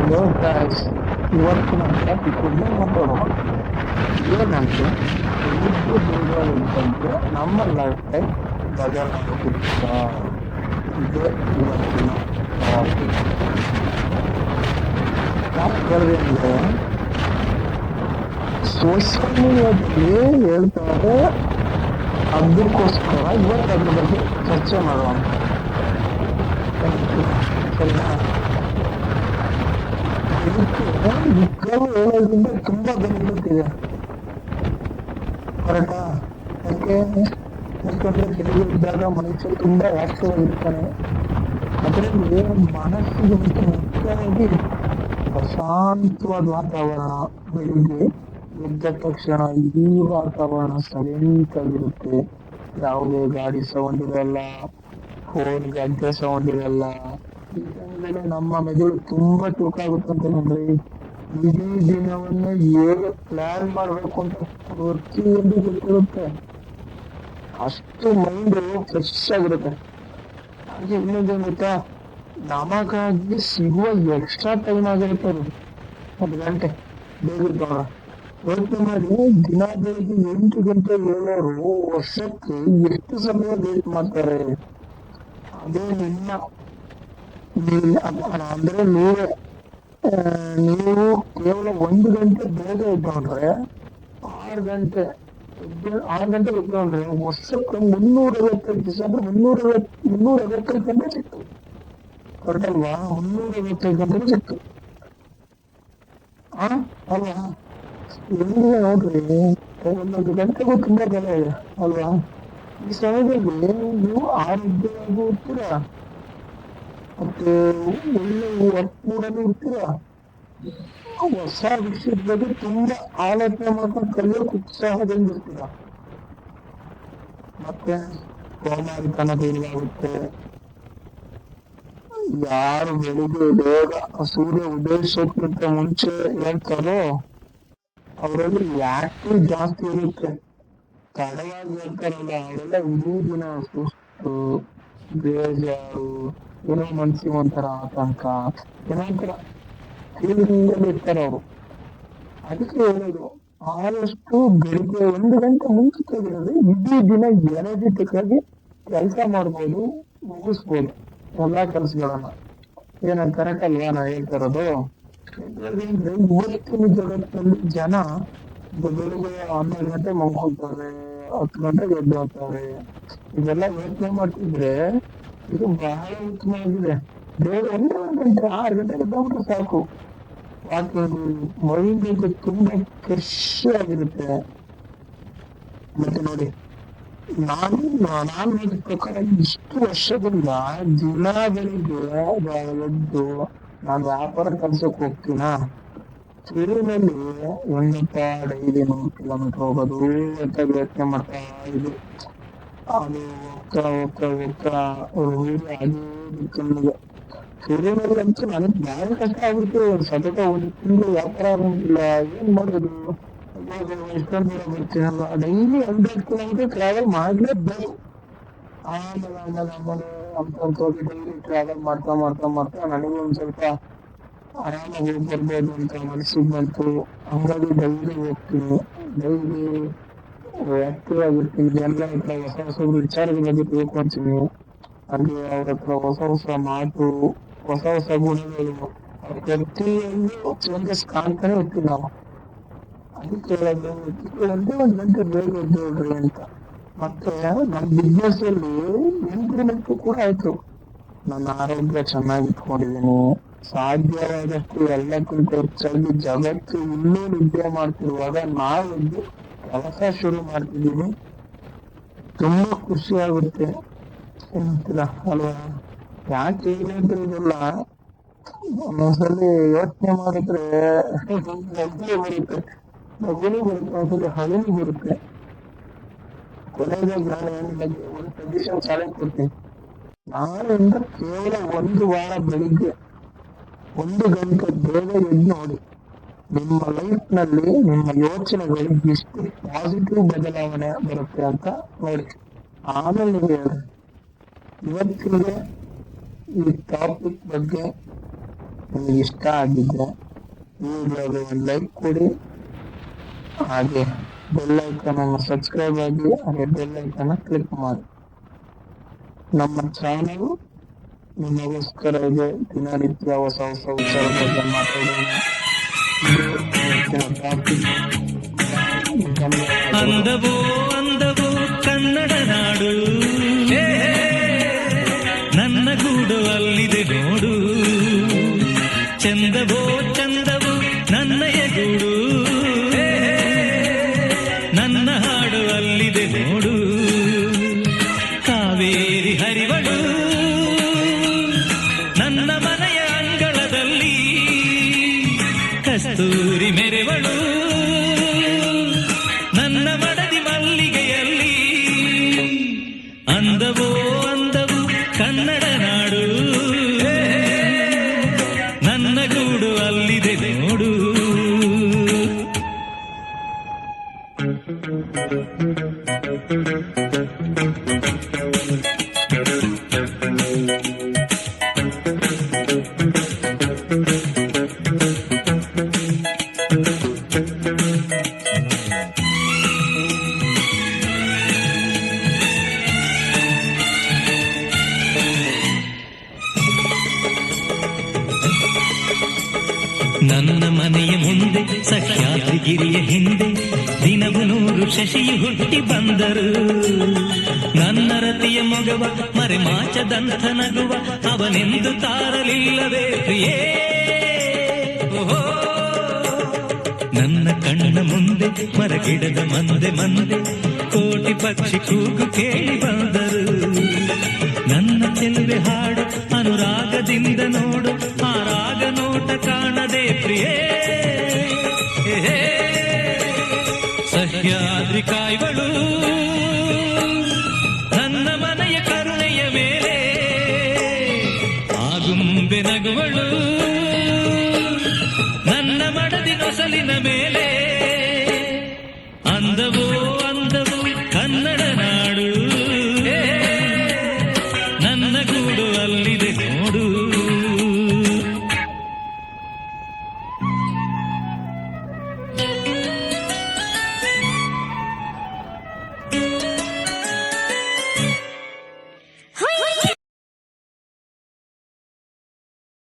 Hello guys, ಇವತ್ತಿನ topic ಮಾತಾಡೋಣ. ಏನಂದ್ರೆ ನಿದ್ದೆ ಬೇಗ ಎದ್ದಂತೆ ನಮ್ಮ ಲೈಫ್ ಟೈಮ್ ಬದಲಾಗುತ್ತಾ? ಇದೇ ಇವತ್ತಿನ ಟಾಪಿಕ್. ಯಾಕೆ ಹೇಳಿದೆ ಅಂದ್ರೆ ಸೋಷಿಯಲ್ ಮೀಡಿಯಾದಲ್ಲಿ ಹೇಳ್ತಾರೆ, ಅದಕ್ಕೋಸ್ಕರ ಇವತ್ತು ಅದ್ರ ಬಗ್ಗೆ ಚರ್ಚೆ ಮಾಡೋಣ. ಸರಿನಾ? ಇದಕ್ಕೆ ನಿಜವಾಗ್ಲೂ ಹೇಳೋದ್ರಿಂದ ತುಂಬಾ ಬೆನಿಫಿಟ್ ಇದೆ. ಕರೆಕ್ಟಾ? ಯಾಕೆ? ಯಾಕಂದ್ರೆ ಬೆಳಿಗ್ಗೆ ಇದ್ದಾಗ ಮನುಷ್ಯ ತುಂಬಾ ಆಕ್ಟಿವ್ ಅದರಲ್ಲಿ ಮನಸ್ಸಿಗೆ ಮತ್ತು ಮುಖ್ಯವಾಗಿ ಪ್ರಶಾಂತವಾದ ವಾತಾವರಣ. ಬೆಳಿಗ್ಗೆ ಎದ್ದ ತಕ್ಷಣ ಇಡೀ ವಾತಾವರಣ ಸೈಲೆಂಟ್ ಆಗಿರುತ್ತೆ. ಯಾವುದೇ ಗಾಡಿ ಸೌಂಡ್ ಇರಲ್ಲ, ಫೋನ್ ಗಂಟೆ ಸೌಂಡ್ ಇರಲ್ಲ. ಈ ಟೈಮಲ್ಲಿ ನಮ್ಮ ಮೆದುಳು ತುಂಬಾ ಚುರುಕಾಗುತ್ತಂತ ನೋಡ್ರಿ. ಇಡೀ ದಿನವನ್ನು ಹೇಗೆ ಪ್ಲಾನ್ ಮಾಡ್ಬೇಕು ಅಂತ ಪ್ರತಿಯೊಂದು ಗೊತ್ತಿರುತ್ತೆ. ಅಷ್ಟು ಮೈಂಡ್ ಫ್ರೆಶ್ ಆಗಿರುತ್ತೆ. ಹಾಗೆ ಇನ್ನೊಂದೇನು ಗೊತ್ತಾ, ನಮಗಾಗಿ ಸಿಗುವ ಎಕ್ಸ್ಟ್ರಾ ಟೈಮ್ ಆಗಿರುತ್ತೆ ಅದು 10 ಗಂಟೆ ಬೇಗ ಇದ್ದವ್ರ ಯೋಚನೆ ಮಾಡಿ. ದಿನ ಬೆಳಿಗ್ಗೆ 8 ಗಂಟೆ ಹೇಳೋರು ವರ್ಷಕ್ಕೆ ಎಷ್ಟು ಸಮಯ ವೇಟ್ ಮಾಡ್ತಾರೆ? ಅದೇ ಅಂದ್ರೆ ನೀವು ಕೇವಲ 1 ಗಂಟೆ ಬೇಗ ಇದ್ದವ್ರೆ, 6 ಗಂಟೆ 6 ಗಂಟೆ ಇದ್ದವ್ರೆ, ವರ್ಷಕ್ಕೆ 355 ದಿವಸ ಅಂದ್ರೆ 355 ಗಂಟೆ ಸಿಕ್ತು. ಕರೆಕ್ಟ್ ಅಲ್ವಾ? 355 ಗಂಟೆ ಸಿಕ್ತು ಅಲ್ವಾ? ಹೆಂಗಿದೆ ನೋಡ್ರಿ, 1 ಗಂಟೆಗೂ ತುಂಬಾ ಬೆಲೆ ಇದೆ ಅಲ್ವಾ? ಈ ಸಮಯದಲ್ಲಿ ನೀವು ಆರೋಗ್ಯವಾಗಿ ಇರ್ತೀರಾ, ಮತ್ತೆ ಒಳ್ಳೆ ವರ್ಕ್ ಮೂಡಲ್ಲಿ ಇರ್ತೀರಾ, ಹೊಸ ವಿಷಯದ ಬಗ್ಗೆ ತುಂಬಾ ಆಲೋಚನೆ ಮಾಡ್ಕೊಂಡು ಕಲಿಯೋಕೆ ಉತ್ಸಾಹದಿಂದ ಇರ್ತೀರಾ. ಮತ್ತೆ ಸೋಮಾರಿತನ ದೂರವಾಗುತ್ತೆ. ಯಾರು ಬೆಳಿಗ್ಗೆ ಬೇಗ ಸೂರ್ಯ ಉದಯಿಸೋಕ್ಕಿಂತ ಮುಂಚೆ ಹೇಳ್ತಾರೋ ಅವರಲ್ಲಿ ಆಕ್ಟಿವ್ ಜಾಸ್ತಿ ಇರುತ್ತೆ. ತಡವಾಗಿ ಹೇಳ್ತಾರಲ್ಲ ಅವರೆಲ್ಲ ಇಡೀ ದಿನ ಸುಸ್ತು, ಬೇಜಾರು, ಏನೋ ಮನ್ಸಿಗೆ ಒಂಥರ ಆತಂಕ, ಏನೋ ಒಂಥರ ಫೀಲಿಂಗ್ ಅಲ್ಲಿ ಇರ್ತಾರೆ ಅವರು. ಅದಕ್ಕೆ ಹೇಳೋದು, ಆದಷ್ಟು ಬೆಳಿಗ್ಗೆ 1 ಗಂಟೆ ಮುಂಚೆ ತೆಗೆದ್ರೆ ಇಡೀ ದಿನ ಎನರ್ಜೆಟಿಕ್ ಆಗಿ ಕೆಲಸ ಮಾಡ್ಬೋದು, ಮುಗಿಸ್ಬೋದು ಎಲ್ಲಾ ಕೆಲಸಗಳನ್ನ. ಏನಂತ ಕರೆಕ್ಟ್ ಅಲ್ವಾ ನಾ ಹೇಳ್ತಿರೋದು? ಇವತ್ತಿನ ಜಗತ್ತಿನಲ್ಲಿ ಜನ ಬೆಳಿಗ್ಗೆ 12 ಗಂಟೆ ಮಲ್ಕೊಳ್ತಾರೆ, 10 ಗಂಟೆಗೆ ಎದ್ದು ಹೋಗ್ತಾರೆ. ಇದೆಲ್ಲ ಯೋಚನೆ ಮಾಡ್ತಿದ್ರೆ ಇದು ಬಹಳ ಉತ್ತಮವಾಗಿದೆ. ಬೇಗ 1 ಗಂಟೆ 6 ಗಂಟೆಗೆ ಎದ್ದೋಗ್ಬಿಟ್ರೆ ಸಾಕು. ಮೈಂಡ್ ತುಂಬಾ ಫ್ರೆಶ್ ಆಗಿರುತ್ತೆ. ಮತ್ತೆ ನೋಡಿ, ನಾನು ನೋಡಿದ ಪ್ರಕಾರ ಇಷ್ಟು ವರ್ಷದಿಂದ ದಿನ ಬೆಳಿಗ್ಗೆ ಎದ್ದು ನಾನು ವ್ಯಾಪಾರ ಕೆಲ್ಸಕ್ಕೆ ಹೋಗ್ತೀನ, ತಿರುವಿನಲ್ಲಿ ಹೆಂಗಪ್ಪ ಡೈಲಿ 100 ಕಿಲೋಮೀಟರ್ ಹೋಗೋದು ಅಂತ ಯೋಚನೆ ಮಾಡ್ತಾ ಇದ್ರು. ಅದು ಹೋಗ್ತಾ ಅದೇ ಕಣ್ಣಿಗೆ ತಿರುವಿನಲ್ಲಿ ಅಂತೂ ನನಗೆ ಭಾರಿ ಕಷ್ಟ ಆಗ್ಬಿಟ್ಟು ಸತತ 1 ತಿಂಗಳು ವ್ಯಾಪಾರ ಆಗಿಲ್ಲ. ಏನ್ ಮಾಡೋದು? ಎಷ್ಟೊಂದು ದೂರ ಬರ್ತೀನಲ್ಲ, ಡೈಲಿ 100 ಕಿಲೋಮೀಟರ್ ಟ್ರಾವೆಲ್ ಮಾಡ್ಲೇಬೇಕು. ಆಮೇಲೆ ಡೈಲಿ ಟ್ರಾವೆಲ್ ಮಾಡ್ತಾ ನನಗೆ ಒಂದ್ ಸ್ವಲ್ಪ ಆರಾಮಾಗಿ ಹೋಗಿ ಬರ್ಬೋದು ಅಂತ ಮನಸ್ಸಿಗೆ ಬಂತು. ಹಂಗಾಗಿ ಡೈಲಿ ಹೋಗ್ತೀನಿ, ಡೈಲಿ ಆಕ್ಟಿವ್ ಆಗಿರ್ತೀನಿ. ಜನರ ಹತ್ರ ಹೊಸ ವಿಚಾರಗಳ ಬಗ್ಗೆ ತಿಳ್ಕೊಂತೀನಿ. ಹಾಗೆ ಅವ್ರ ಹತ್ರ ಹೊಸ ಮಾತು, ಹೊಸ ಗುಣಗಳು, ಪ್ರತಿಯೊಂದು ಚೇಂಜಸ್ ಕಾಣ್ತಾನೆ ಹೋಗ್ತೀವಿ ನಾವು. ಅದಕ್ಕೆ ಹೇಳೋದು, ಒಂದೇ 1 ಗಂಟೆ ಬೇಗ ಎದ್ದೇಳ್ರಿ ಅಂತ. ಮತ್ತೆ ನನ್ನ ಬಿಸ್ನೆಸ್ ಅಲ್ಲಿ ಇಂಪ್ರೂವ್ಮೆಂಟ್ ಕೂಡ ಆಯ್ತು. ನನ್ನ ಆರೋಗ್ಯ ಚೆನ್ನಾಗಿ ಇಟ್ಕೊಂಡಿದ್ದೀನಿ. ಸಾಧ್ಯವಾದಷ್ಟು ಎಲ್ಲಕ್ಕಿಂತ ಹೆಚ್ಚಾಗಿ ಜಗತ್ತು ಇನ್ನೂ ನಿದ್ದೆ ಮಾಡ್ತಿರುವಾಗ ನಾವೊಂದು ಕೆಲಸ ಶುರು ಮಾಡ್ತಿದ್ದೀನಿ. ತುಂಬಾ ಖುಷಿ ಆಗುತ್ತೆ ಅಂತೀರಾ ಅಲ್ವಾ? ಯಾಕೆ ಹೇಳಿದ್ರಲ್ಲ, ಒಂದೊಂದ್ಸಲಿ ಯೋಚನೆ ಮಾಡಿದ್ರೆ ನಗುನೇ ಬರುತ್ತೆ, ಒಂದ್ಸಲಿ ಹಳನು ಬರುತ್ತೆ. ಕೊನೆಗೆ ನಾನು ಒಂದು ಕಂಡೀಷನ್ ಚಾಲೆಂಜ್ ಕೊಡ್ತೀನಿ. ನಾಳೆಯಿಂದ ಕೇವಲ 1 ವಾರ ಬೆಳಿಗ್ಗೆ 1 ಗಂಟೆ ಬೇಗ ಎದ್ದು ನೋಡಿ. ನಿಮ್ಮ ಲೈಫ್ ನಲ್ಲಿ ನಿಮ್ಮ ಯೋಚನೆಗಳು ಎಷ್ಟು ಪಾಸಿಟಿವ್ ಬದಲಾವಣೆ ಬರುತ್ತೆ ಅಂತ ನೋಡಿ. ಆಮೇಲೆ ನೀವು ಹೇಳಿ. ಇವತ್ತಿಗೆ ಈ ಟಾಪಿಕ್ ಬಗ್ಗೆ ನಿಮಗೆ ಇಷ್ಟ ಆಗಿದ್ರೆ ಈ ವಿಡಿಯೋಗೆ ಒಂದು ಲೈಕ್ ಕೊಡಿ, ಹಾಗೆ ಬೆಲ್ ಐಕಾನ್ ಅನ್ನು ಸಬ್ಸ್ಕ್ರೈಬ್ ಆಗಿ, ಹಾಗೆ ಬೆಲ್ ಐಕಾನ್ ಕ್ಲಿಕ್ ಮಾಡಿ. ನಮ್ಮ ಚಾನಲ್ ನಿಮಗೋಸ್ಕರ ಇದೆ. ದಿನನಿತ್ಯ ಹೊಸ ಹೊಸ ವಿಚಾರದ ಬಗ್ಗೆ ಮಾತಾಡೋಣ. ಅಂದವೋ ಅಂದವೋ ಕನ್ನಡ ನಾಡು, ನನ್ನ ಗೂಡು ಅಲ್ಲಿದೆ ನೋಡು. ಚಂದವೋ ಚಂದವೋ ನನ್ನಯ ಗೂಡು, ನನ್ನ ಹಾಡು ಅಲ್ಲಿದೆ ನೋಡು. ಕಾವೇರಿ ಹರಿವಳು ನನ್ನ ಮನೆಯ ಅಂಗಳದಲ್ಲಿ, ಕಸ್ತೂರಿ ಮೆರೆವಳು ನನ್ನ ಮಡದಿ ಮಲ್ಲಿಗೆಯಲ್ಲಿ. ಅಂದವೋ ಅಂದವು ಕನ್ನಡ ನಾಡು, ನನ್ನ ಗೂಡು ಅಲ್ಲಿದೆ ನೋಡು. ನನ್ನ ಮನೆಯ ಮುಂದೆ ಸಹ್ಯಾದ್ರಿಗಿರಿಯ ಹಿಂದೆ ದಿನವು 100 ಶಶಿಯು ಹುಟ್ಟಿ ಬಂದರು. ನನ್ನ ರತಿಯ ಮಗವ ಮರೆಮಾಚದಂಥ ನಗುವ ಅವನೆಂದು ತಾರಲಿಲ್ಲವೇ ಪ್ರಿಯೇ. ಓಹೋ, ನನ್ನ ಕಣ್ಣ ಮುಂದೆ ಮರಗಿಡದ ಮಂದೆ ಮಂದೆ ಕೋಟಿ ಪಕ್ಷಿ ಕೂಗು ಕೇಳಿ ಬಂದರು. ನನ್ನ ಚೆಲುವೆ ಹಾಡು ಅನುರಾಗದಿಂದ ನೋಡು, ಆ ರಾಗ ನೋಟ ಕಾಣದೆ ಪ್ರಿಯೇ. ಸಹ್ಯಾದ್ರಿ ಕಾಯ್ವಳು